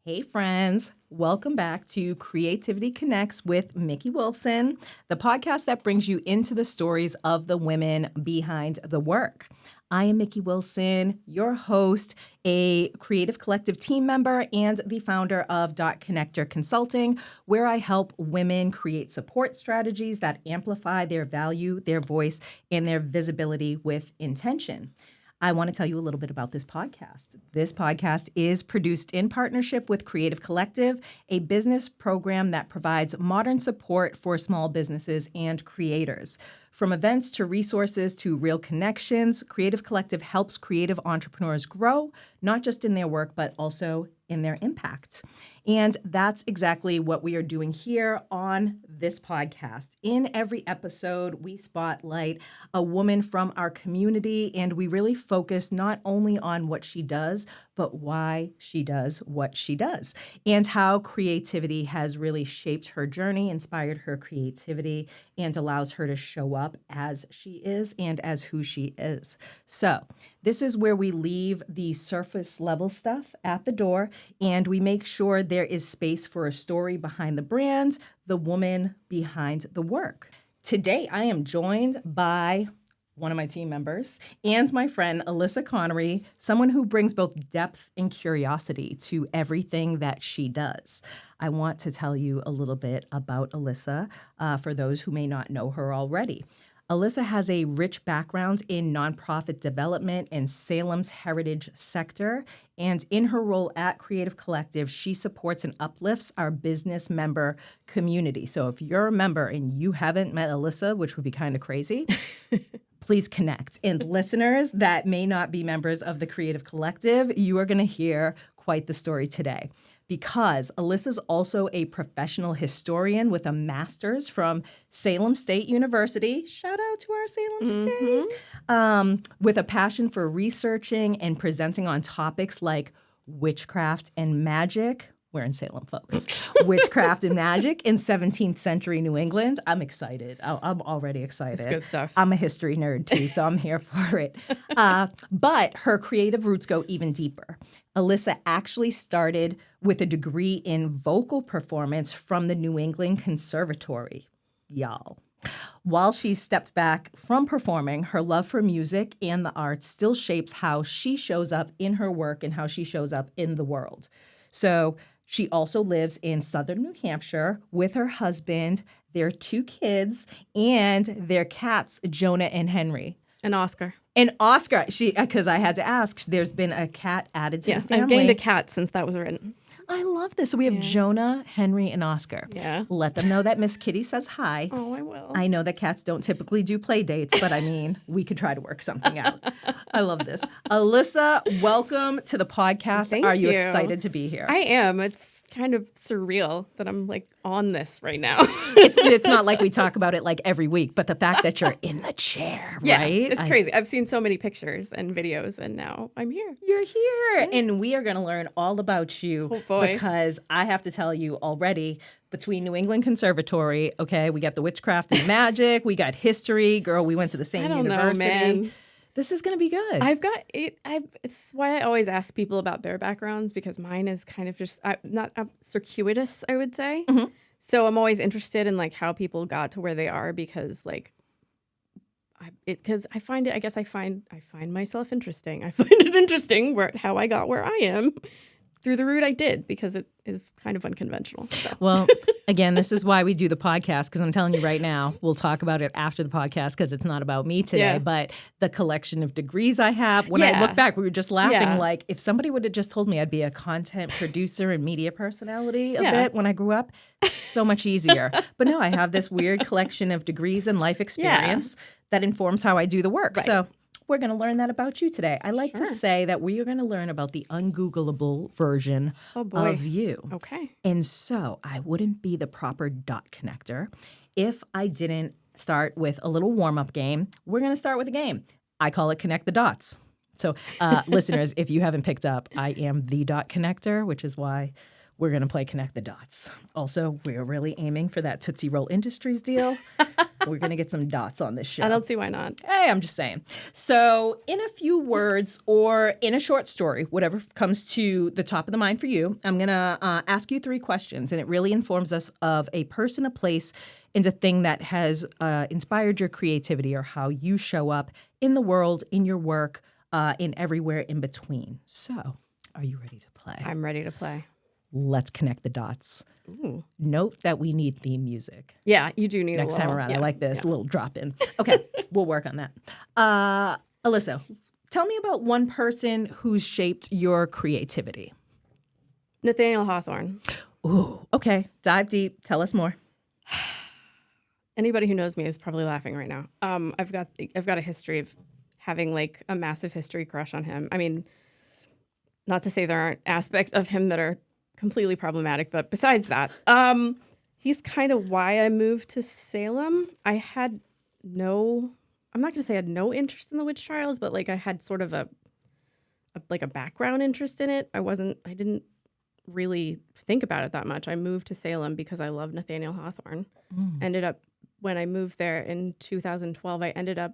Hey friends, welcome back to Creativity Connects with Mikki Wilson, the podcast that brings you into the stories of the women behind the work. I am Mikki Wilson, your host, a creative collective team member, and the founder of Dot Connector Consulting, where I help women create support strategies that amplify their value, their voice, and their visibility with intention. I want to tell you a little bit about this podcast. This podcast is produced in partnership with Creative Collective, a business program that provides modern support for small businesses and creators. From events to resources to real connections, Creative Collective helps creative entrepreneurs grow, not just in their work, but also in their impact. And that's exactly what we are doing here on this podcast. In every episode, we spotlight a woman from our community, and we really focus not only on what she does, but why she does what she does, and how creativity has really shaped her journey, inspired her creativity, and allows her to show up as she is and as who she is. So this is where we leave the surface level stuff at the door, and we make sure there is space for a story behind the brand, the woman behind the work. Today, I am joined by one of my team members and my friend, Alyssa Conary, someone who brings both depth and curiosity to everything that she does. I want to tell you a little bit about Alyssa for those who may not know her already. Alyssa has a rich background in nonprofit development in Salem's heritage sector, and in her role at Creative Collective, she supports and uplifts our business member community. So if you're a member and you haven't met Alyssa, which would be kind of crazy, please connect. And listeners that may not be members of the Creative Collective, you are going to hear quite the story today. Because Alyssa's also a professional historian with a master's from Salem State University. Shout out to our Salem State. With a passion for researching and presenting on topics like witchcraft and magic. We're in Salem, folks. Witchcraft and magic in 17th century New England. I'm excited. I'm already excited. That's good stuff. I'm a history nerd too, so I'm here for it. But her creative roots go even deeper. Alyssa actually started with a degree in vocal performance from the New England Conservatory, y'all. While she stepped back from performing, her love for music and the arts still shapes how she shows up in her work and how she shows up in the world. So she also lives in southern New Hampshire with her husband, their 2 kids, and their cats, Jonah and Henry. And Oscar. And Oscar, because I had to ask, there's been a cat added to the family. I've gained a cat since that was written. I love this. So we have Jonah, Henry, and Oscar. Yeah. Let them know that Miss Kitty says hi. Oh, I will. I know that cats don't typically do play dates, but I mean, we could try to work something out. I love this. Alyssa, welcome to the podcast. Thank Are you you. excited to be here? I am. It's kind of surreal that I'm like on this right now. It's not like we talk about it like every week, but the fact that you're in the chair, Yeah, right? it's crazy. I've seen so many pictures and videos, and now I'm here. You're here, and we are going to learn all about you. Oh, boy. Because I have to tell you already, between New England Conservatory, okay, we got the witchcraft and magic, we got history. Girl, we went to the same I don't university. know, man. This is going to be good. I've got it. It's why I always ask people about their backgrounds, because mine is kind of just not circuitous, I would say. Mm-hmm. So I'm always interested in like how people got to where they are, because like I find it. I guess I find myself interesting. I find it interesting how I got where I am through the route I did, because it is kind of unconventional. So. Well, again, this is why we do the podcast, because I'm telling you right now, we'll talk about it after the podcast because it's not about me today, but the collection of degrees I have. When I look back, we were just laughing, like if somebody would have just told me I'd be a content producer and media personality a bit when I grew up, so much easier. But no, I have this weird collection of degrees and life experience that informs how I do the work. Right. So we're going to learn that about you today. I like to say that we are going to learn about the ungoogleable version of you. Okay. And so I wouldn't be the proper dot connector if I didn't start with a little warm-up game. We're going to start with a game. I call it Connect the Dots. So listeners, if you haven't picked up, I am the dot connector, which is why we're going to play Connect the Dots. Also, we're really aiming for that Tootsie Roll Industries deal. We're going to get some dots on this show. I don't see why not. Hey, I'm just saying. So in a few words or in a short story, whatever comes to the top of the mind for you, I'm going to ask you 3 questions, and it really informs us of a person, a place, and a thing that has inspired your creativity or how you show up in the world, in your work, in everywhere in between. So are you ready to play? I'm ready to play. Let's connect the dots. Ooh. Note that we need theme music. Yeah, you do need Next a little. time around. Yeah. I like this, a little drop in. Okay, we'll work on that. Alyssa, tell me about one person who's shaped your creativity. Nathaniel Hawthorne. Ooh, okay. Dive deep. Tell us more. Anybody who knows me is probably laughing right now. I've got a history of having like a massive history crush on him. I mean, not to say there aren't aspects of him that are completely problematic, but besides that, he's kind of why I moved to Salem. I'm not going to say I had no interest in the witch trials, but like I had sort of a background interest in it. I didn't really think about it that much. I moved to Salem because I love Nathaniel Hawthorne. Ended up, when I moved there in 2012, I ended up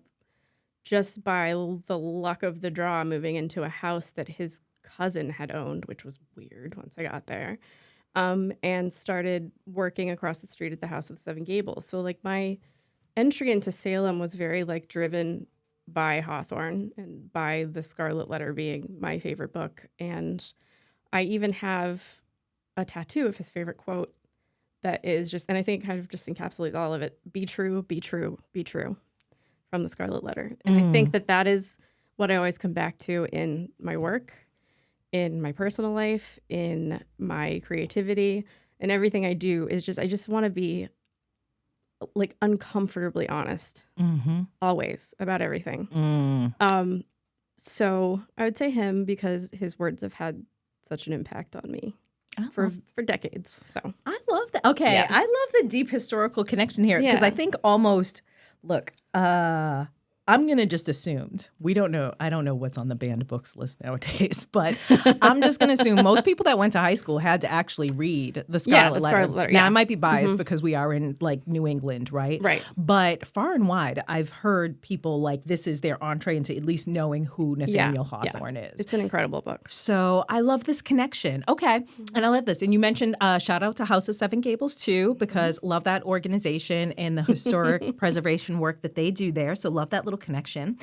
just by the luck of the draw moving into a house that his cousin had owned, which was weird once I got there, and started working across the street at the House of the Seven Gables. So like my entry into Salem was very like driven by Hawthorne and by The Scarlet Letter being my favorite book. And I even have a tattoo of his favorite quote that is just, and I think it kind of just encapsulates all of it: be true, be true, be true, from The Scarlet Letter. And I think that is what I always come back to in my work, in my personal life, in my creativity, and everything I do is just, I just want to be like uncomfortably honest, always, about everything. So I would say him because his words have had such an impact on me for decades. So I love that. Okay, Yeah. I love the deep historical connection here because Yeah. I think almost, look, I'm going to just assume, we don't know, I don't know what's on the banned books list nowadays, but I'm just going to assume most people that went to high school had to actually read The Scarlet Letter. Scarlet Letter, Now, yeah. I might be biased because we are in like New England, right? Right. But far and wide, I've heard people like this is their entree into at least knowing who Nathaniel Hawthorne is. It's an incredible book. So I love this connection. Okay. And I love this. And you mentioned shout out to House of Seven Gables too, because love that organization and the historic preservation work that they do there. So love that little connection.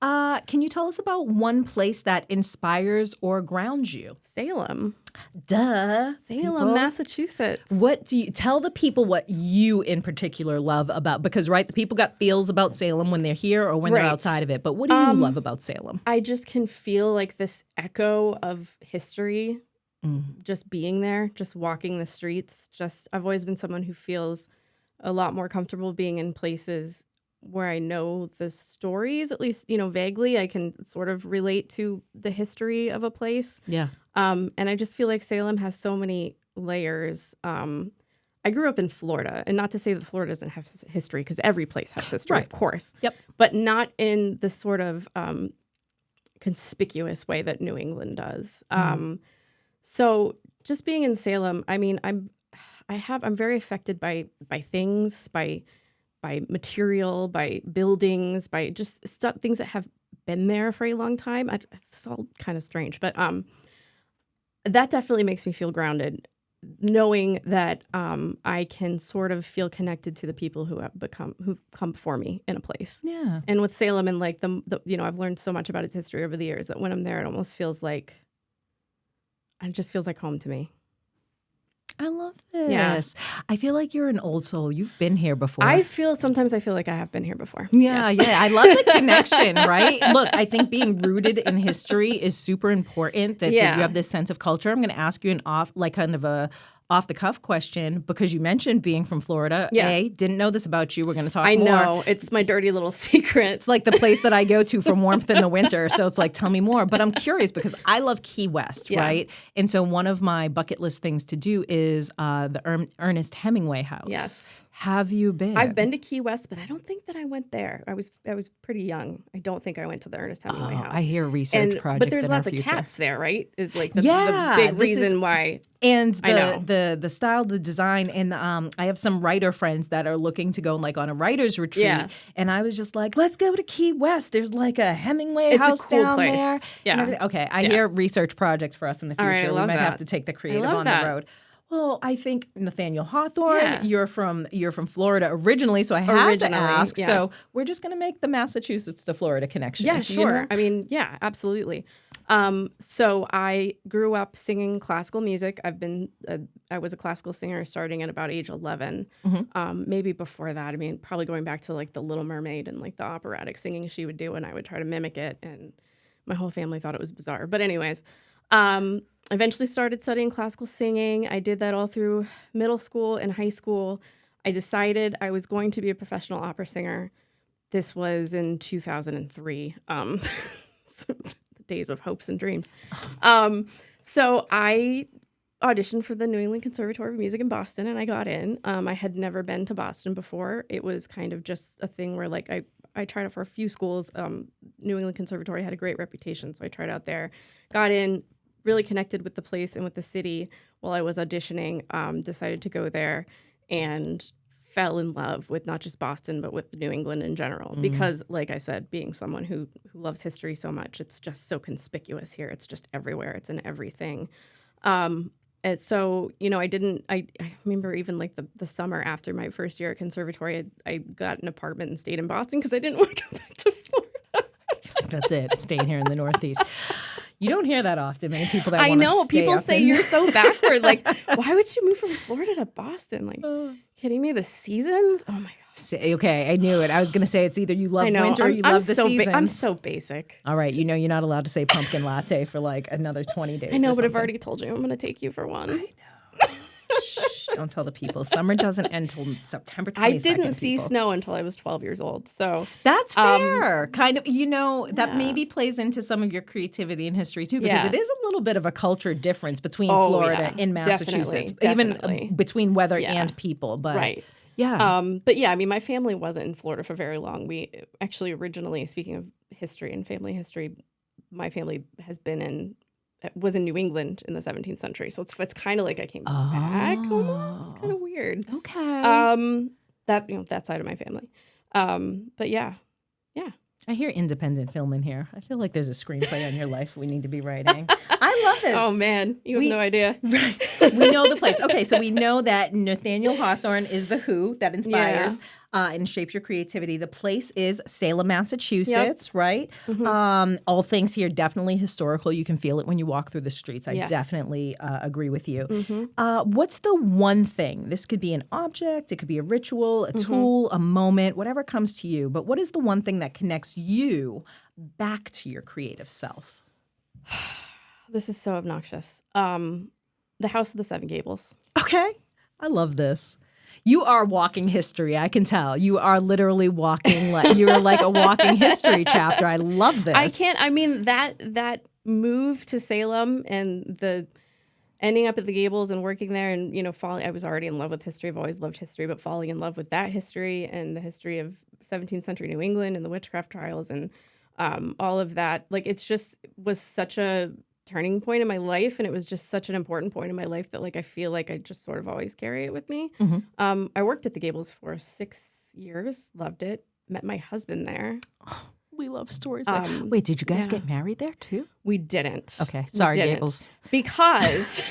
Can you tell us about one place that inspires or grounds you? Salem, Duh. people. Massachusetts. What do you tell the people what you in particular love about? Because right, the people got feels about Salem when they're here or when they're Right. outside of it. But what do you love about Salem? I just can feel like this echo of history just being there, just walking the streets. I've always been someone who feels a lot more comfortable being in places where I know the stories, at least, vaguely. I can sort of relate to the history of a place. Yeah. And I just feel like Salem has so many layers. I grew up in Florida, and not to say that Florida doesn't have history, because every place has history, Right. of course. Yep. But not in the sort of conspicuous way that New England does. So just being in Salem, I mean, I'm very affected by things, by material, by buildings, by just things that have been there for a long time. It's all kind of strange, but that definitely makes me feel grounded, knowing that I can sort of feel connected to the people who've come before me in a place. Yeah. And with Salem and like I've learned so much about its history over the years that when I'm there, it just feels like home to me. I love this. Yeah. I feel like you're an old soul. You've been here before. Sometimes I feel like I have been here before. Yeah, Yes. yeah. I love the connection, right? Look, I think being rooted in history is super important, that you have this sense of culture. I'm going to ask you an off-the-cuff question because you mentioned being from Florida. Yeah. Didn't know this about you. We're going to talk more. I know. It's my dirty little secret. It's like the place that I go to for warmth in the winter. So it's like, tell me more. But I'm curious because I love Key West, Yeah. right? And so one of my bucket list things to do is the Ernest Hemingway house. Yes. have you been? I've been to Key West, but I don't think that I went there. I was pretty young. I don't think I went to the Ernest Hemingway house. I hear research project but there's in lots our of future. cats there, right? Is like the Yeah, big this is- reason why. And I know. the style, the design, and I have some writer friends that are looking to go like on a writer's retreat. Yeah. And I was just like, let's go to Key West. There's like a Hemingway It's a house cool down place. there. and Yeah. everything. Okay, I Yeah. hear research projects for us in the All future. right, I We love might have that. to take the creative love on that. the road. Well, I think Nathaniel Hawthorne, Yeah. you're from Florida originally, so I had to Originally, ask. yeah. So we're just going to make the Massachusetts to Florida connection. Yeah, you sure. know? I mean, yeah, absolutely. So I grew up singing classical music. I was a classical singer starting at about age 11. Maybe before that. I mean, probably going back to like the Little Mermaid and like the operatic singing she would do, and I would try to mimic it, and my whole family thought it was bizarre. But anyways, eventually started studying classical singing. I did that all through middle school and high school. I decided I was going to be a professional opera singer. This was in 2003. The days of hopes and dreams. So I auditioned for the New England Conservatory of Music in Boston, and I got in. I had never been to Boston before. It was kind of just a thing where like I tried out for a few schools. New England Conservatory had a great reputation, so I tried out there, got in, really connected with the place and with the city while I was auditioning, decided to go there, and fell in love with not just Boston, but with New England in general. Because, like I said, being someone who loves history so much, it's just so conspicuous here. It's just everywhere. It's in everything. And so, you know, I remember even like the summer after my first year at conservatory, I got an apartment and stayed in Boston because I didn't want to go back to Florida. That's it. I'm staying here in the Northeast. You don't hear that often. Many people that I want to know stay people up say in- you're so backward. Like, why would you move from Florida to Boston? Like, kidding me? The seasons? Oh my god. Okay, I knew it. I was going to say it's either you love I know. winter or you love the season. I'm so basic. All right, you know you're not allowed to say pumpkin latte for like another 20 days. I know, or but I've something. already told you I'm going to take you for one. Shh, don't tell the people. Summer doesn't end until September 22nd. I didn't see people. snow until I was 12 years old. So That's fair. Kind of, you know, that yeah. maybe plays into some of your creativity and history too, because Yeah. it is a little bit of a culture difference between Oh, Florida yeah. and Massachusetts, Definitely. even between weather Yeah. and people. But right. yeah. But yeah, I mean, my family wasn't in Florida for very long. We actually originally, speaking of history and family history, my family was in New England in the 17th century. So it's kind of like I came back almost. It's kind of weird. Okay. That side of my family. But yeah. I hear independent film in here. I feel like there's a screenplay on your life we need to be writing. I love this. Oh man, you have no idea. Right. We know the place. Okay, so we know that Nathaniel Hawthorne is the who that inspires and shapes your creativity. The place is Salem, Massachusetts, right? Mm-hmm. All things here definitely historical. You can feel it when you walk through the streets. I Yes. definitely agree with you. Mm-hmm. What's the one thing? This could be an object, it could be a ritual, a tool, a moment, whatever comes to you. But what is the one thing that connects you back to your creative self? This is so obnoxious. The House of the Seven Gables. Okay. I love this. You are walking history. I can tell. You are literally walking you're like a walking history chapter. I love this. I mean, that move to Salem and the ending up at the Gables and working there and, you know, I was already in love with history. I've always loved history, but falling in love with that history and the history of 17th century New England and the witchcraft trials and all of that. Like, it's just was such a turning point in my life, and it was just such an important point in my life that, like, I feel like I just sort of always carry it with me. I worked at the Gables for 6 years, loved it, met my husband there. We love stories. Wait, did you guys get married there too? We didn't. Okay, sorry, We didn't. Gables. Because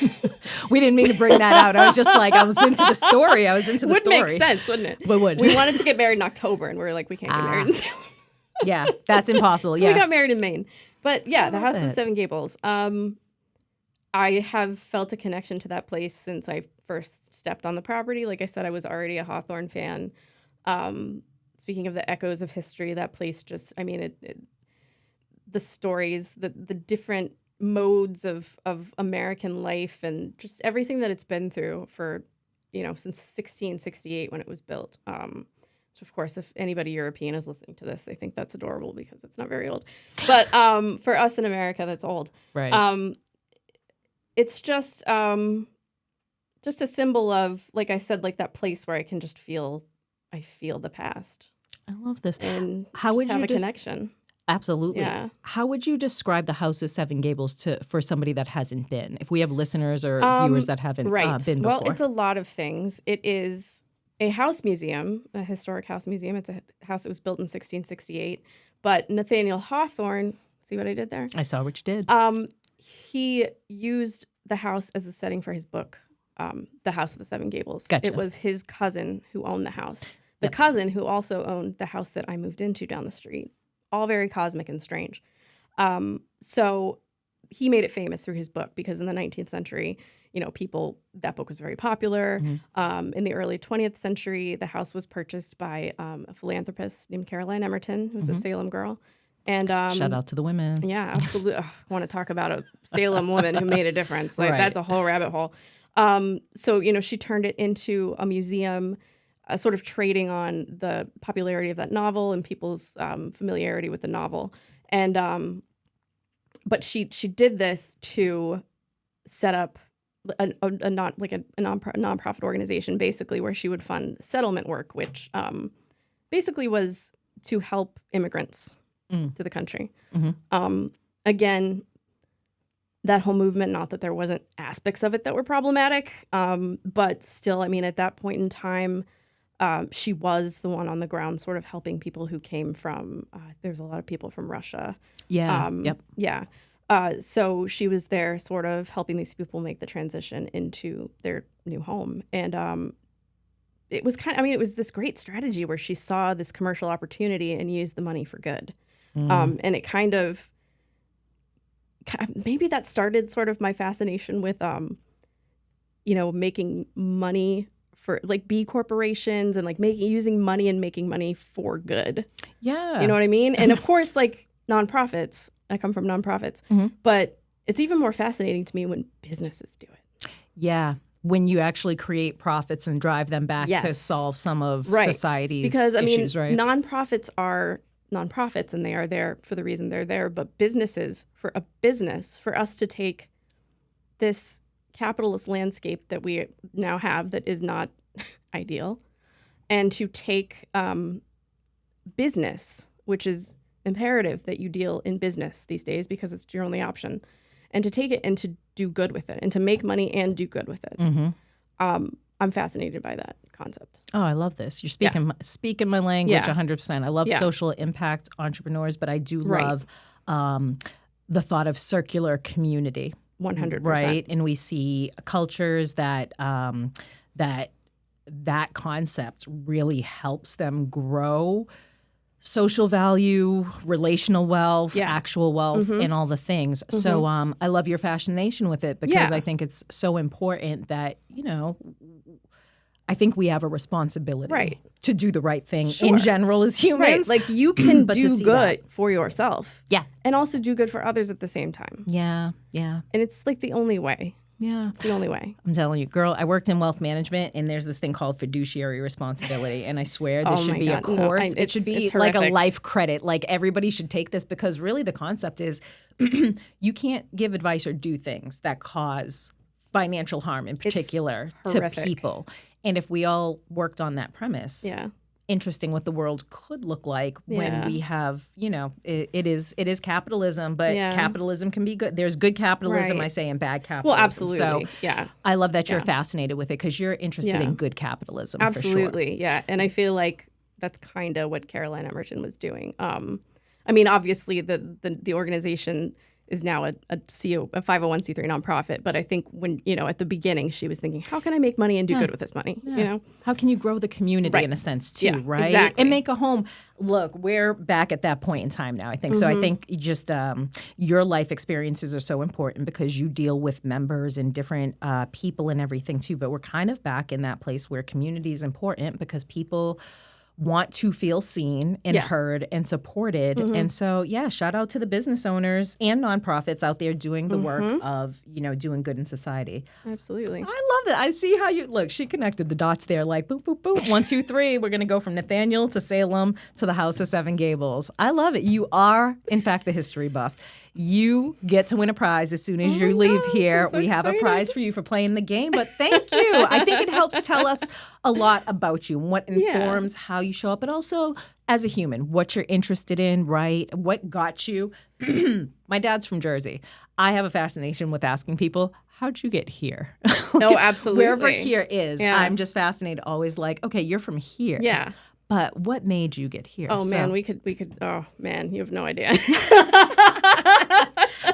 We didn't mean to bring that out. I was just like, I was into the story. would make sense, wouldn't it? But would. We wanted to get married in October, and we were like, we can't get married in Salem. Yeah, that's impossible. So yeah. we got married in Maine. But yeah, the House of the it. Seven Gables. I have felt a connection to that place since I first stepped on the property. Like I said, I was already a Hawthorne fan. Speaking of the echoes of history, that place just, I mean, the stories, the different modes of American life and just everything that it's been through for, you know, since 1668 when it was built. So of course, if anybody European is listening to this, they think that's adorable because it's not very old. But for us in America, that's old. Right. It's just, to just a symbol of, like I said, like that place where I can just I feel the past. I love this. And how would have you a connection. Absolutely. Yeah. How would you describe the House of Seven Gables for somebody that hasn't been? If we have listeners or viewers that haven't been before. Well, it's a lot of things. It is a house museum, a historic house museum. It's a house that was built in 1668. But Nathaniel Hawthorne, see what I did there? I saw what you did. He used the house as a setting for his book, The House of the Seven Gables. Gotcha. It was his cousin who owned the house. The cousin who also owned the house that I moved into down the street. All very cosmic and strange. So he made it famous through his book because in the 19th century, that book was very popular. Mm-hmm. In the early 20th century, the house was purchased by a philanthropist named Caroline Emerton, who's a Salem girl. And shout out to the women. Yeah, absolutely. I want to talk about a Salem woman who made a difference. Like that's a whole rabbit hole. So she turned it into a museum, sort of trading on the popularity of that novel and people's familiarity with the novel. And but she did this to set up a nonprofit organization, basically, where she would fund settlement work, which basically was to help immigrants to the country. Mm-hmm. Again, that whole movement, not that there wasn't aspects of it that were problematic, but still, at that point in time, she was the one on the ground sort of helping people who came from, there's a lot of people from Russia. Yeah. Yep. Yeah. So she was there sort of helping these people make the transition into their new home. And it was it was this great strategy where she saw this commercial opportunity and used the money for good. And it kind of, maybe that started sort of my fascination with, making money for like B corporations and like using money and making money for good. Yeah. You know what I mean? And of course, like nonprofits, I come from nonprofits, but it's even more fascinating to me when businesses do it. Yeah. When you actually create profits and drive them back to solve some of society's issues, right? Nonprofits are nonprofits and they are there for the reason they're there, but businesses, for us to take this capitalist landscape that we now have that is not ideal, and to take business, which is imperative that you deal in business these days because it's your only option, and to take it and to do good with it and to make money and do good with it. I'm fascinated by that concept. Oh, I love this. You're speaking my language 100%. I love social impact entrepreneurs, but I do love the thought of circular community. 100%. Right? And we see cultures that that concept really helps them grow social value, relational wealth, actual wealth, and all the things. So I love your fascination with it because I think it's so important that, I think we have a responsibility to do the right thing in general as humans. Like you can do good for yourself. Yeah. And also do good for others at the same time. Yeah. Yeah. And it's like the only way. Yeah. It's the only way. I'm telling you, girl, I worked in wealth management and there's this thing called fiduciary responsibility. And I swear this should be a course. It should be like a life credit. Like everybody should take this because really the concept is you can't give advice or do things that cause financial harm in particular to people. And if we all worked on that premise, interesting what the world could look like when we have, it is capitalism, but capitalism can be good. There's good capitalism, I say, and bad capitalism. Well, absolutely. So I love that you're fascinated with it because you're interested in good capitalism. Absolutely. For sure. Yeah. And I feel like that's kind of what Caroline Emerton was doing. Obviously the organization is now a 501c3 nonprofit. But I think when, at the beginning, she was thinking, how can I make money and do good with this money? How can you grow the community in a sense too, right? Exactly. And make a home. Look, we're back at that point in time now, I think. So I think just your life experiences are so important because you deal with members and different people and everything too. But we're kind of back in that place where community is important because people want to feel seen and heard and supported. And so, shout out to the business owners and nonprofits out there doing the work of, doing good in society. Absolutely. I love it. I see how she connected the dots there like boom, boom, boom. 1, 2, 3. We're going to go from Nathaniel to Salem to the House of Seven Gables. I love it. You are, in fact, the history buff. You get to win a prize as soon as you leave here. I'm so we have a excited. prize for you for playing the game, but thank you. I think it helps tell us a lot about you and what informs how you show up, but also as a human, what you're interested in, right? What got you. My dad's from Jersey. I have a fascination with asking people, how'd you get here? No, absolutely. Wherever here is, Yeah. I'm just fascinated, always like, okay, you're from here. Yeah. But what made you get here? Oh So- man, we could. Oh man, you have no idea.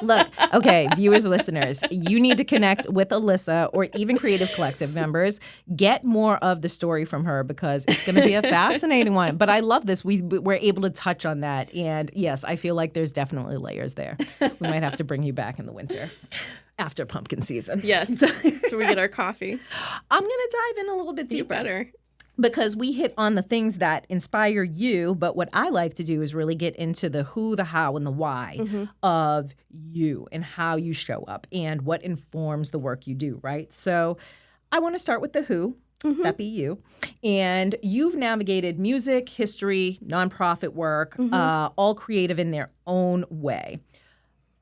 Look, okay, viewers, listeners, you need to connect with Alyssa or even Creative Collective members. Get more of the story from her because it's going to be a fascinating one. But I love this. We're able to touch on that. And yes, I feel like there's definitely layers there. We might have to bring you back in the winter after pumpkin season. Yes. Should we get our coffee? I'm going to dive in a little bit You deeper. better. Because we hit on the things that inspire you, but what I like to do is really get into the who, the how, and the why of you and how you show up and what informs the work you do, right? So I want to start with the who, that be you. And you've navigated music, history, nonprofit work, all creative in their own way.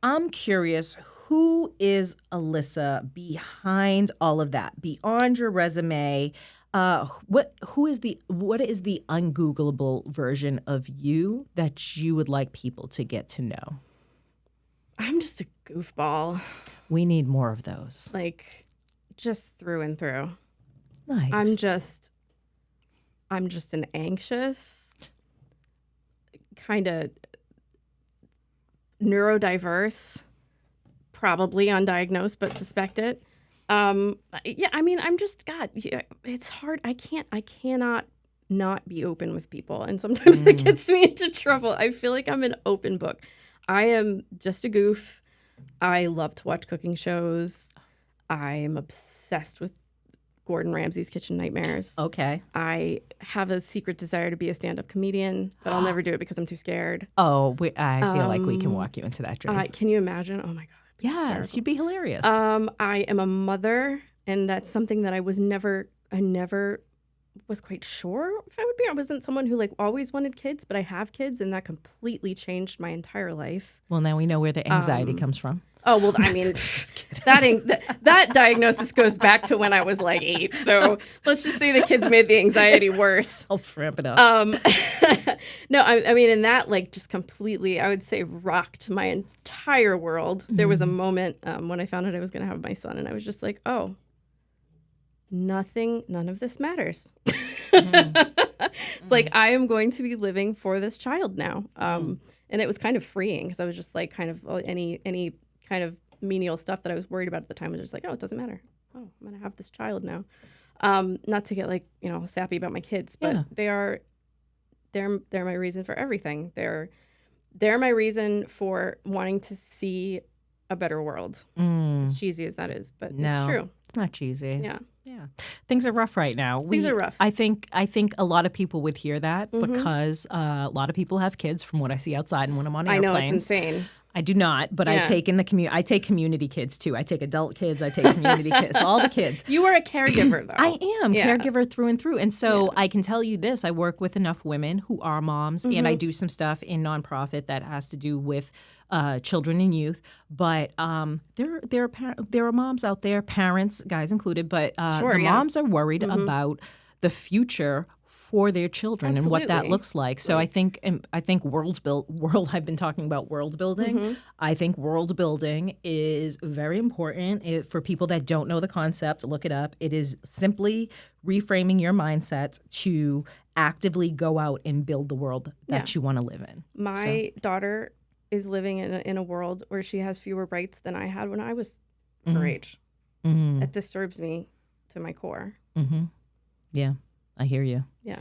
I'm curious, who is Alyssa behind all of that, beyond your resume? What is the ungoogleable version of you that you would like people to get to know? I'm just a goofball, We need more of those. like just through and through. Nice. I'm just an anxious, kind of neurodiverse, probably undiagnosed but suspect it. Yeah, I mean, I'm just God. Yeah, it's hard. I cannot not be open with people, and sometimes it gets me into trouble. I feel like I'm an open book. I am just a goof. I love to watch cooking shows. I am obsessed with Gordon Ramsay's Kitchen Nightmares. Okay. I have a secret desire to be a stand-up comedian, but I'll never do it because I'm too scared. Oh, I feel like we can walk you into that dream. Can you imagine? Oh my God. Yes, you'd be hilarious. I am a mother, and that's something that I never was quite sure if I would be. I wasn't someone who like always wanted kids, but I have kids, and that completely changed my entire life. Well, now we know where the anxiety comes from. Oh, well, I mean, that diagnosis goes back to when I was like 8. So let's just say the kids made the anxiety worse. I'll ramp it up. No, I mean, and that like just completely, I would say, rocked my entire world. There was a moment when I found out I was going to have my son, and I was just like, oh, none of this matters. It's like, I am going to be living for this child now. And it was kind of freeing because I was just like, kind of any kind of menial stuff that I was worried about at the time was just like, oh, it doesn't matter. Oh, I'm going to have this child now. Not to get like, sappy about my kids, but they're my reason for everything. They're my reason for wanting to see a better world. As cheesy as that is, but it's true. It's not cheesy. Yeah. Yeah. Things are rough right now. Things are rough. I think a lot of people would hear that because a lot of people have kids from what I see outside and when I'm on airplanes. I know, it's insane. I do not, but I take in the I take community kids too. I take adult kids, I take community kids, all the kids. You are a caregiver though. I am caregiver through and through. And so I can tell you this, I work with enough women who are moms and I do some stuff in nonprofit that has to do with children and youth, but there are moms out there, parents, guys included, but moms are worried about the future for their children and what that looks like. So I think I've been talking about world building. I think world building is very important for people that don't know the concept. Look it up. It is simply reframing your mindset to actively go out and build the world that you want to live in. My daughter is living in a world where she has fewer rights than I had when I was her age. It disturbs me to my core. Yeah, I hear you. Yeah.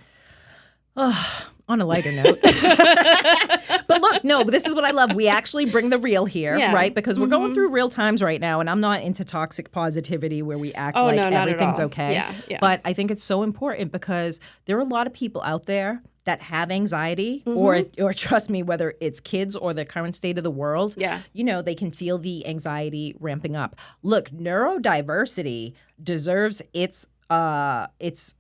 On a lighter note. But look, no, this is what I love. We actually bring the real here, right? Because we're going through real times right now, and I'm not into toxic positivity where we act like everything's okay. Yeah. But I think it's so important because there are a lot of people out there that have anxiety or trust me, whether it's kids or the current state of the world, they can feel the anxiety ramping up. Look, neurodiversity deserves its its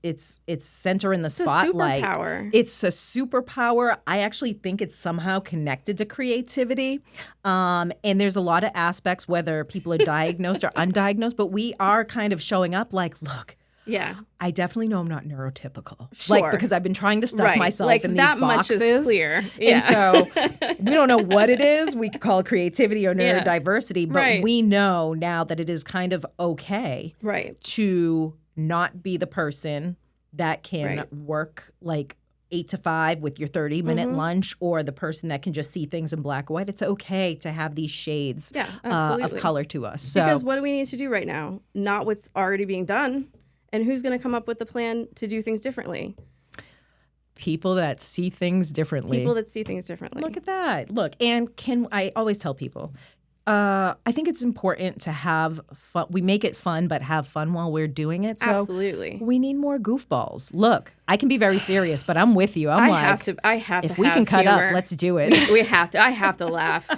center in the spotlight. It's a superpower. It's a superpower. I actually think it's somehow connected to creativity. And there's a lot of aspects, whether people are diagnosed or undiagnosed, but we are kind of showing up like, look, yeah, I definitely know I'm not neurotypical. Sure. Like, because I've been trying to stuff myself like in that these boxes. Much is clear. Yeah. And so we don't know what it is. We could call it creativity or neurodiversity, but we know now that it is kind of okay to not be the person that can work like 8 to 5 with your 30-minute lunch, or the person that can just see things in black and white. It's okay to have these shades of color to us. So, because what do we need to do right now? Not what's already being done. And who's going to come up with the plan to do things differently? People that see things differently. People that see things differently. Look at that. Look, and I always tell people, I think it's important to have fun. We make it fun, but have fun while we're doing it. So absolutely. We need more goofballs. Look, I can be very serious, but I'm with you. I have to. If we can cut humor. up, let's do it. We have to. I have to laugh.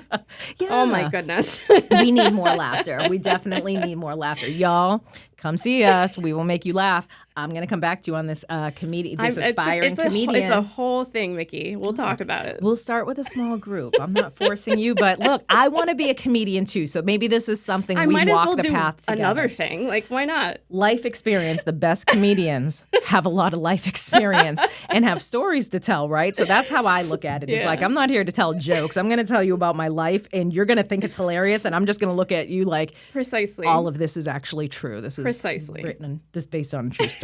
Oh my goodness. We need more laughter. We definitely need more laughter. Y'all, come see us. We will make you laugh. I'm going to come back to you on this comedian, aspiring comedian. It's a whole thing, Mikki. We'll talk about it. We'll start with a small group. I'm not forcing you, but look, I want to be a comedian too. So maybe this is something we walk the path together. Another thing. Like, why not? Life experience. The best comedians have a lot of life experience and have stories to tell, right? So that's how I look at it. It's like, I'm not here to tell jokes. I'm going to tell you about my life, and you're going to think it's hilarious, and I'm just going to look at you like, precisely, all of this is actually true. This is precisely written, this based on a true story.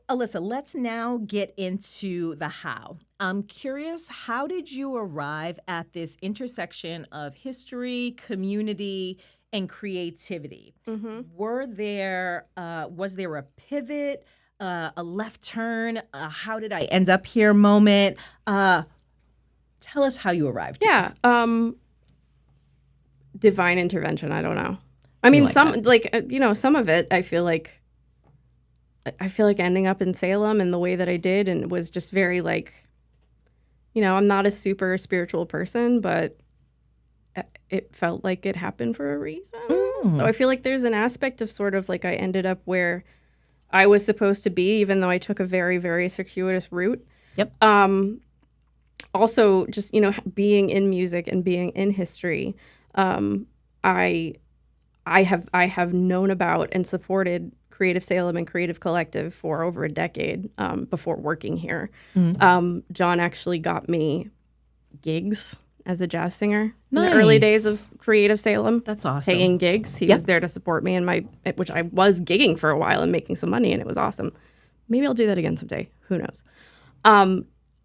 Alyssa, let's now get into the how. I'm curious, how did you arrive at this intersection of history, community, and creativity? Mm-hmm. Was there a pivot, a left turn, how did I end up here moment? Tell us how you arrived. Yeah. Divine intervention. I don't know. I mean, some of it, I feel like ending up in Salem and the way that I did, and was just very like, I'm not a super spiritual person, but it felt like it happened for a reason. So I feel like there's an aspect of sort of like I ended up where I was supposed to be, even though I took a very, very circuitous route. Yep. Also, just, being in music and being in history, I have known about and supported Creative Salem and Creative Collective for over a decade before working here. Mm-hmm. John actually got me gigs as a jazz singer in the early days of Creative Salem. That's awesome. Paying gigs. He was there to support me in which I was gigging for a while and making some money, and it was awesome. Maybe I'll do that again someday. Who knows?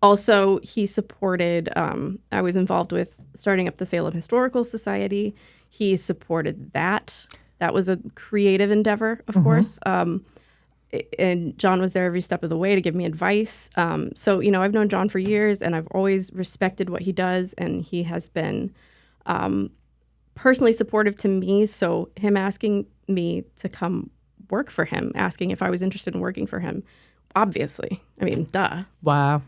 Also, he supported, I was involved with starting up the Salem Historical Society. He supported that. That was a creative endeavor, of course. And John was there every step of the way to give me advice. So, I've known John for years, and I've always respected what he does. And he has been personally supportive to me. So him asking me to come work for him, asking if I was interested in working for him, obviously. I mean, duh. Wow.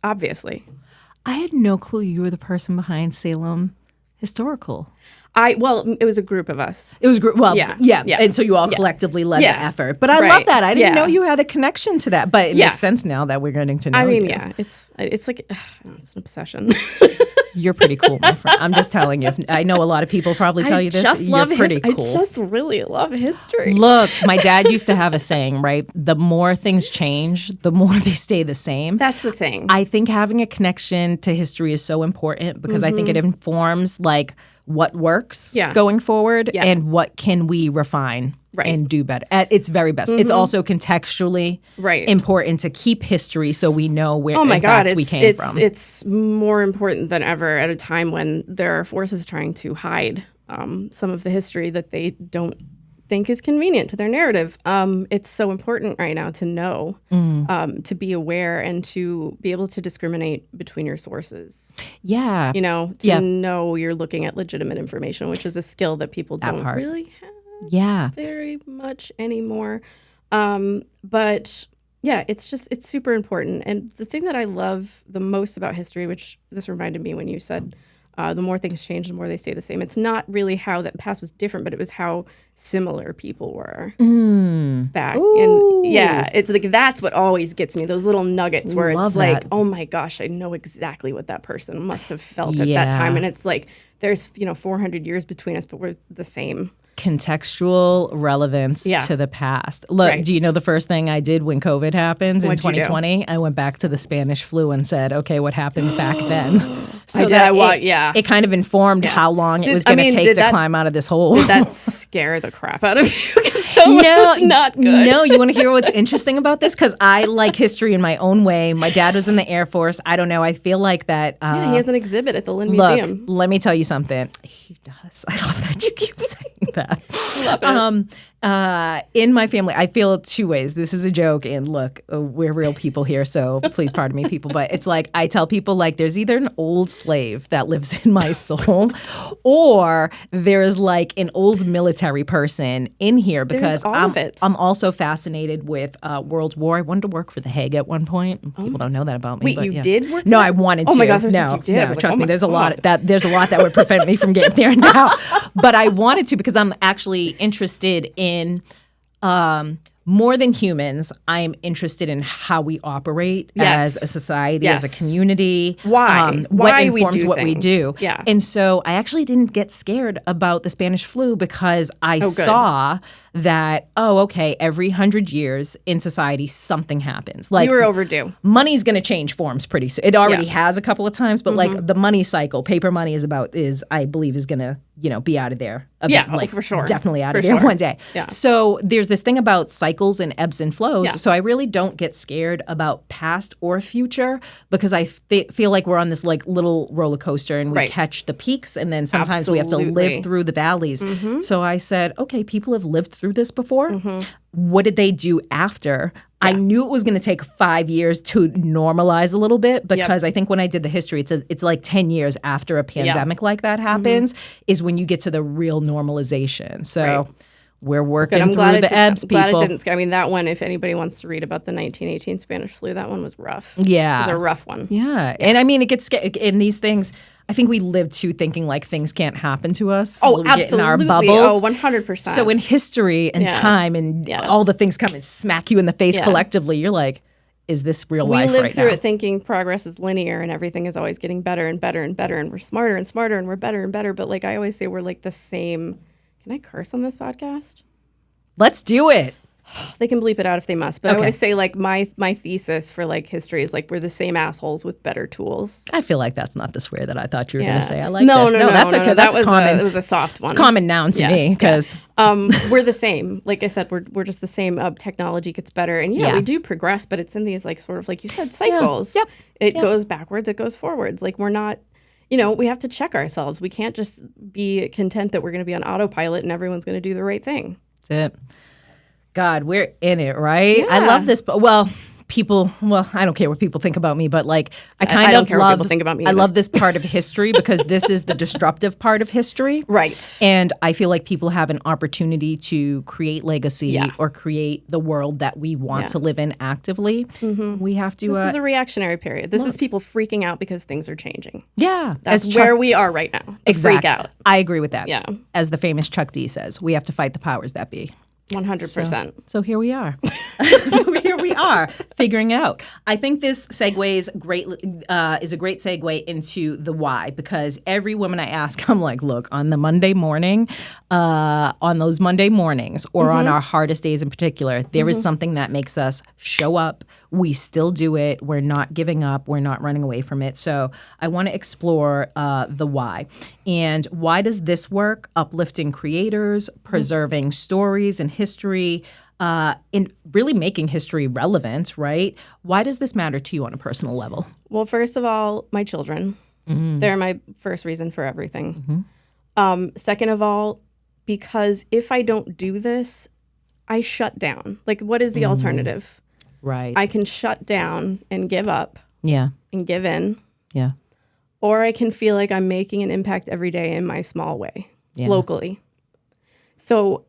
Obviously. I had no clue you were the person behind Salem Historical. It was a group of us. It was a group. Well, yeah. And so you all collectively led the effort. But I love that. I didn't know you had a connection to that. But it makes sense now that we're getting to know you. It's like it's an obsession. You're pretty cool, my friend. I'm just telling you. I know a lot of people probably tell you this. You're pretty cool. I just really love history. Look, my dad used to have a saying, right? The more things change, the more they stay the same. That's the thing. I think having a connection to history is so important because I think it informs like what works going forward and what can we refine and do better at its very best. It's also contextually important to keep history so we know where we came from. It's more important than ever at a time when there are forces trying to hide some of the history that they don't think is convenient to their narrative. It's so important right now to know, to be aware and to be able to discriminate between your sources. Yeah. To know you're looking at legitimate information, which is a skill that people don't really have very much anymore. But yeah, it's super important. And the thing that I love the most about history, which this reminded me when you said The more things change, the more they stay the same. It's not really how that past was different, but it was how similar people were back. And it's like that's what always gets me, those little nuggets where it's like, oh my gosh, I know exactly what that person must have felt at that time. And it's like there's 400 years between us, but we're the same. Contextual relevance to the past. Look, do you know the first thing I did when COVID happened in 2020? I went back to the Spanish flu and said, okay, what happens back then? So it kind of informed how long it was going to take to climb out of this hole. Did that scare the crap out of you? No, not good. No, you want to hear what's interesting about this? Because I like history in my own way. My dad was in the Air Force. I don't know. I feel like that. He has an exhibit at the Lynn Museum. Let me tell you something. He does. I love that you keep saying that. Love it. In my family, I feel two ways. This is a joke, and look, we're real people here, so please pardon me, people. But it's like I tell people, like, there's either an old slave that lives in my soul, or there's like an old military person in here because I'm also fascinated with World War. I wanted to work for the Hague at one point. People don't know that about me. Wait, you did work? No, I wanted to. Oh my God, no, you did. Trust me. There's a lot that would prevent me from getting there now. But I wanted to because I'm actually interested in more than humans. I'm interested in how we operate as a society, as a community. Why? What informs what we do. Yeah. And so I actually didn't get scared about the Spanish flu because I saw that, okay, every 100 years in society, something happens. Like, you were overdue. Money's going to change forms pretty soon. It already has a couple of times, but like the money cycle, paper money I believe is going to, be out of there. For sure. Definitely out of there one day. Yeah. So there's this thing about cycles and ebbs and flows. Yeah. So I really don't get scared about past or future because I feel like we're on this like little roller coaster and we catch the peaks and then sometimes we have to live through the valleys. So I said, okay, people have lived through this before. What did they do after? I knew it was going to take 5 years to normalize a little bit because I think when I did the history, it says it's like 10 years after a pandemic like that happens is when you get to the real normalization. So we're working through the ebbs, people. Glad it didn't scare. I mean, that one, if anybody wants to read about the 1918 Spanish flu, that one was rough. Yeah. It was a rough one. Yeah. And I mean, it gets in these things. I think we live too thinking like things can't happen to us. Oh, absolutely. Get in our bubbles. 100%. So in history and time and all the things come and smack you in the face collectively, you're like, is this real life right now? We live through it thinking progress is linear and everything is always getting better and better and better and we're smarter and smarter and we're better and better. But like I always say, we're like the same. Can I curse on this podcast? Let's do it. They can bleep it out if they must. But I always say like my thesis for like history is like we're the same assholes with better tools. I feel like that's not the swear that I thought you were going to say. I like this. No, that's okay. That's common. It was a soft one. It's a common noun to me because we're the same. Like I said, we're just the same. Technology gets better, and we do progress, but it's in these like sort of like you said cycles. Yep. It goes backwards. It goes forwards. Like we're not. We have to check ourselves. We can't just be content that we're going to be on autopilot and everyone's going to do the right thing. That's it. God, we're in it, right? Yeah. I love this. People, I don't care what people think about me, but like I don't care what people think about me either. I love this part of history because this is the disruptive part of history. Right. And I feel like people have an opportunity to create legacy or create the world that we want to live in actively. We have to. This is a reactionary period. This is people freaking out because things are changing. Yeah. That's where we are right now. Exactly. Freak out. I agree with that. Yeah. As the famous Chuck D says, we have to fight the powers that be. 100%. So here we are. Figuring it out. I think this segues is a great segue into the why, because every woman I ask, I'm like, look, on the Monday morning, on those Monday mornings, or on our hardest days in particular, there is something that makes us show up. We still do it. We're not giving up. We're not running away from it. So I want to explore the why. And why does this work? Uplifting creators, preserving stories and history, in really making history relevant, right? Why does this matter to you on a personal level? Well, first of all, my children. They're my first reason for everything. Second of all, because if I don't do this, I shut down. Like, what is the alternative? Right. I can shut down and give up. Yeah. And give in. Yeah. Or I can feel like I'm making an impact every day in my small way, locally. So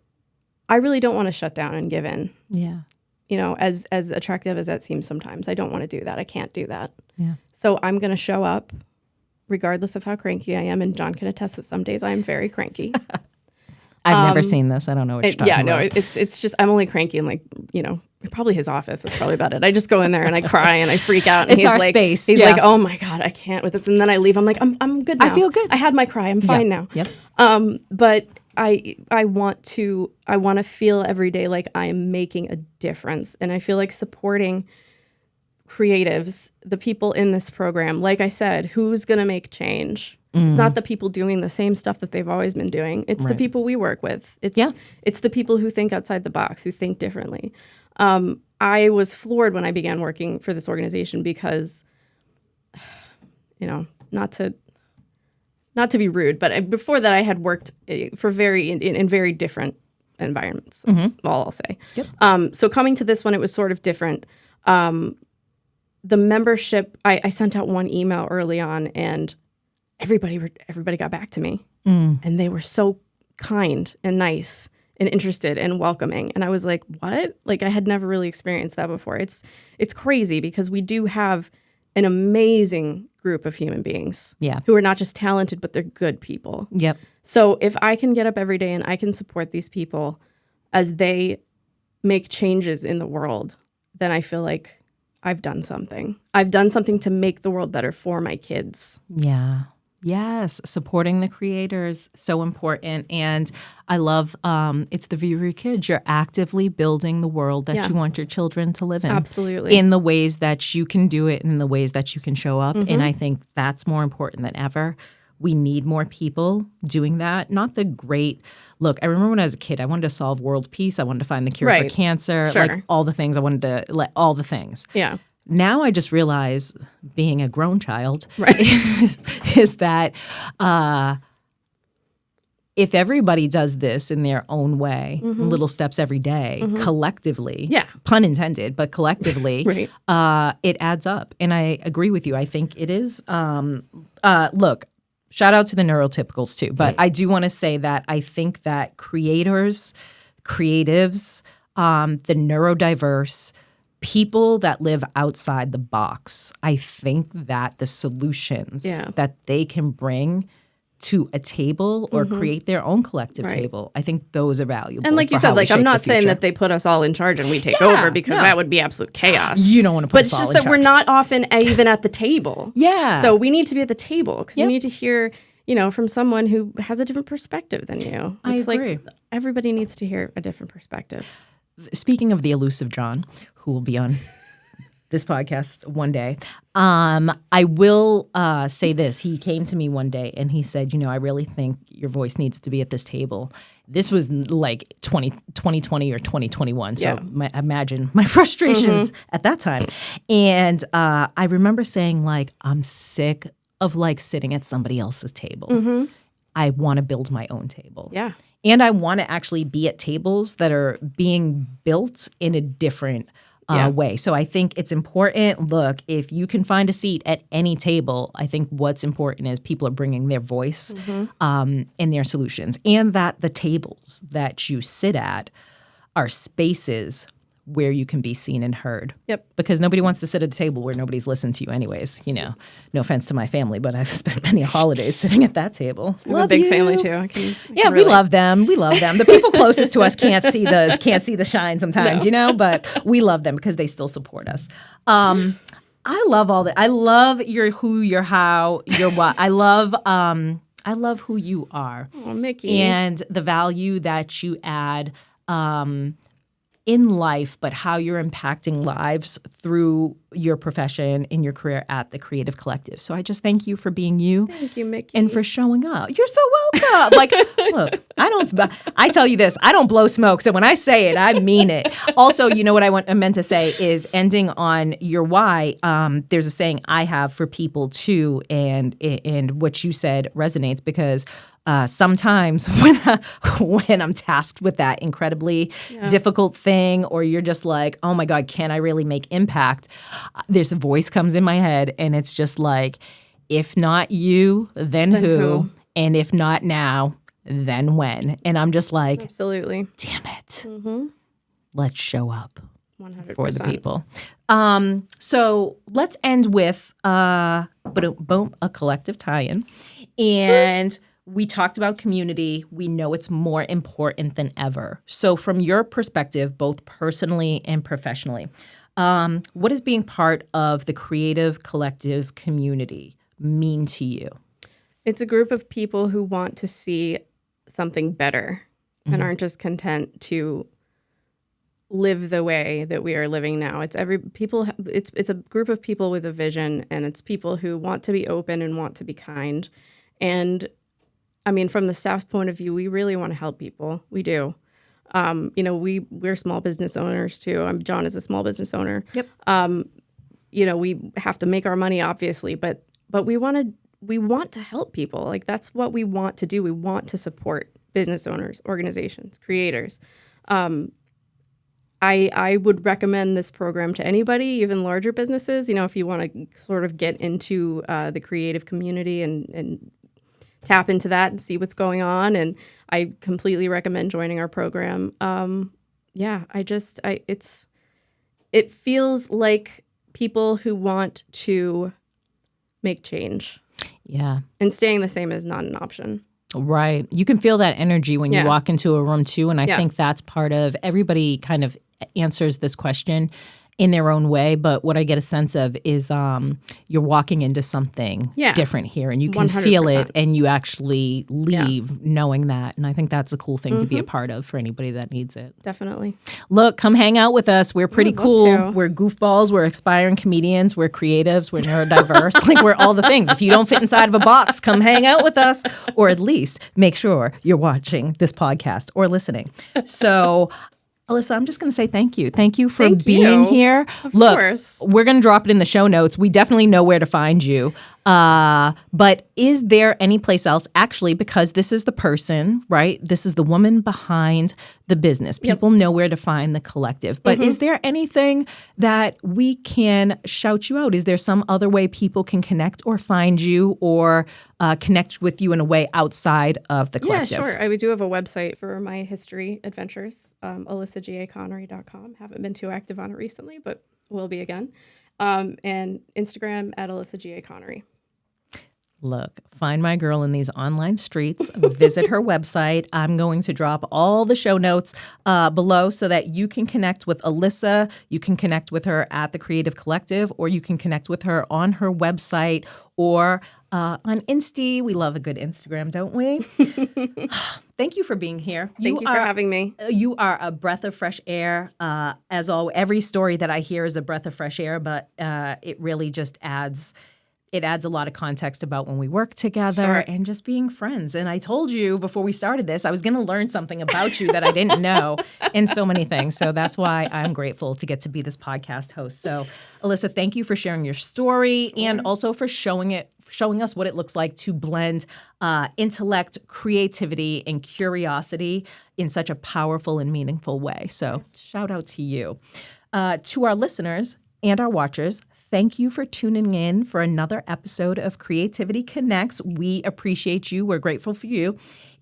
I really don't want to shut down and give in. Yeah. As attractive as that seems sometimes, I don't want to do that. I can't do that. Yeah. So I'm going to show up regardless of how cranky I am, and John can attest that some days I am very cranky. I've never seen this. I don't know what you're talking about. It's just I'm only cranky in, like, probably his office. That's probably about it. I just go in there and I cry and I freak out. And It's he's our like, space. He's Yeah. like, oh my God, I can't with this. And then I leave. I'm like, I'm good now. I feel good. I had my cry. I'm fine now. Yep. But I want to feel every day like I am making a difference. And I feel like supporting creatives, the people in this program, like I said, who's going to make change? Not the people doing the same stuff that they've always been doing. It's the people we work with. It's the people who think outside the box, who think differently. I was floored when I began working for this organization because, not to be rude, but before that I had worked for in very different environments. That's all I'll say. Yep. So coming to this one, it was sort of different. The membership, I sent out one email early on, and everybody got back to me, and they were so kind and nice and interested and welcoming. And I was like, what? Like, I had never really experienced that before. It's crazy because we do have an amazing group of human beings who are not just talented, but they're good people. Yep. So if I can get up every day and I can support these people as they make changes in the world, then I feel like I've done something. I've done something to make the world better for my kids. Yeah. Yes, supporting the creators, so important. And I love it's the view of your kids. You're actively building the world that you want your children to live in. Absolutely. In the ways that you can do it, in the ways that you can show up. And I think that's more important than ever. We need more people doing that. Not the great, look, I remember when I was a kid, I wanted to solve world peace. I wanted to find the cure for cancer. Sure. Like all the things. I wanted to, all the things. Yeah. Now I just realize, being a grown child, is that if everybody does this in their own way, little steps every day, collectively, pun intended, but collectively, it adds up. And I agree with you. I think it is. Look, shout out to the neurotypicals too. But I do want to say that I think that creatives, the neurodiverse, people that live outside the box, I think that the solutions that they can bring to a table or create their own collective table, I think those are valuable. And like you said, like, I'm not saying that they put us all in charge and we take over, because that would be absolute chaos. You don't want to put us all in charge. But it's just that we're not often even at the table. Yeah. So we need to be at the table because you need to hear, from someone who has a different perspective than you. It's I agree. Like everybody needs to hear a different perspective. Speaking of the elusive John, who will be on this podcast one day, I will say this. He came to me one day and he said, I really think your voice needs to be at this table. This was like 2020 or 2021. So imagine my frustrations at that time. And I remember saying, like, I'm sick of like sitting at somebody else's table. I want to build my own table. Yeah. And I want to actually be at tables that are being built in a different way. So I think it's important. Look, if you can find a seat at any table, I think what's important is people are bringing their voice and their solutions. And that the tables that you sit at are spaces where you can be seen and heard. Yep. Because nobody wants to sit at a table where nobody's listened to you anyways. No offense to my family, but I've spent many holidays sitting at that table. I have a big family too. I can we love them. We love them. The people closest to us can't see the shine sometimes, but we love them because they still support us. I love all that. I love your who, your how, your what. I love who you are. Oh, Mikki. And the value that you add in life, but how you're impacting lives through your profession in your career at the Creative Collective. So I just thank you for being you. Thank you, Mikki. And for showing up. You're so welcome. Like, look, I tell you this, I don't blow smoke. So when I say it, I mean it. Also, what I meant to say is ending on your why. There's a saying I have for people too, and what you said resonates because sometimes when I'm tasked with that incredibly difficult thing, or you're just like, oh my God, can I really make impact? There's a voice comes in my head and it's just like, if not you, then who? And if not now, then when? And I'm just like, absolutely. Damn it. Let's show up. 100%. for the people. So let's end with a collective tie-in. And we talked about community. We know it's more important than ever. So from your perspective, both personally and professionally, what does being part of the creative collective community mean to you? It's a group of people who want to see something better and aren't just content to live the way that we are living now. It's a group of people with a vision, and it's people who want to be open and want to be kind. And I mean, from the staff's point of view, we really want to help people. We do. We're small business owners too. John is a small business owner. Yep. We have to make our money, obviously, but we want to help people. Like, that's what we want to do. We want to support business owners, organizations, creators. I would recommend this program to anybody, even larger businesses. If you want to sort of get into the creative community and tap into that and see what's going on. And I completely recommend joining our program. It feels like people who want to make change. Yeah. And staying the same is not an option. Right. You can feel that energy when you walk into a room too. And I think that's part of, everybody kind of answers this question in their own way. But what I get a sense of is you're walking into something different here, and you can 100%. feel it, and you actually leave knowing that. And I think that's a cool thing to be a part of for anybody that needs it. Definitely. Look, come hang out with us. We're pretty cool. To. We're goofballs. We're aspiring comedians. We're creatives. We're neurodiverse. Like, we're all the things. If you don't fit inside of a box, come hang out with us, or at least make sure you're watching this podcast or listening. So Alyssa, I'm just going to say thank you. Thank you for being here. Of Look, course. We're going to drop it in the show notes. We definitely know where to find you. But is there any place else, actually, because this is the person, right? This is the woman behind the business. People know where to find the collective. But is there anything that we can shout you out? Is there some other way people can connect or find you or connect with you in a way outside of the collective? Yeah, sure. We do have a website for my history adventures, AlyssaGAConary.com. Haven't been too active on it recently, but will be again. And Instagram at AlyssaGAConary. Look, find my girl in these online streets. Visit her website. I'm going to drop all the show notes below so that you can connect with Alyssa. You can connect with her at the Creative Collective, or you can connect with her on her website or on Insta. We love a good Instagram, don't we? Thank you for being here. Thank you for having me. You are a breath of fresh air. As always, every story that I hear is a breath of fresh air, but it really just adds a lot of context about when we work together and just being friends. And I told you before we started this, I was going to learn something about you that I didn't know in so many things. So that's why I'm grateful to get to be this podcast host. So Alyssa, thank you for sharing your story and also for showing us what it looks like to blend intellect, creativity, and curiosity in such a powerful and meaningful way. So shout out to you. To our listeners and our watchers, thank you for tuning in for another episode of Creativity Connects. We appreciate you. We're grateful for you.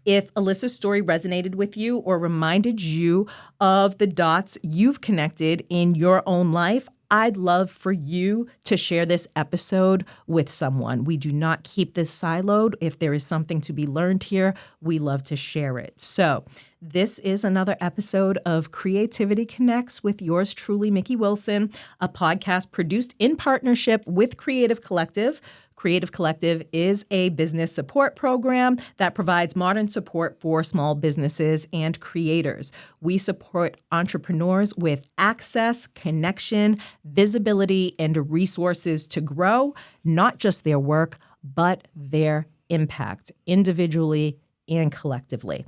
If Alyssa's story resonated with you or reminded you of the dots you've connected in your own life, I'd love for you to share this episode with someone. We do not keep this siloed. If there is something to be learned here, we love to share it. So this is another episode of Creativity Connects with yours truly, Mikki Wilson, a podcast produced in partnership with Creative Collective. Creative Collective is a business support program that provides modern support for small businesses and creators. We support entrepreneurs with access, connection, visibility, and resources to grow, not just their work, but their impact, individually and collectively.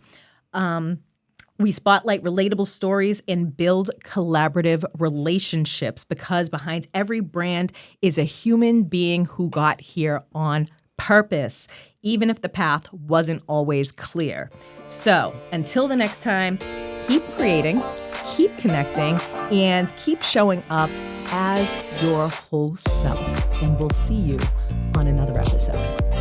We spotlight relatable stories and build collaborative relationships because behind every brand is a human being who got here on purpose, even if the path wasn't always clear. So until the next time, keep creating, keep connecting, and keep showing up as your whole self. And we'll see you on another episode.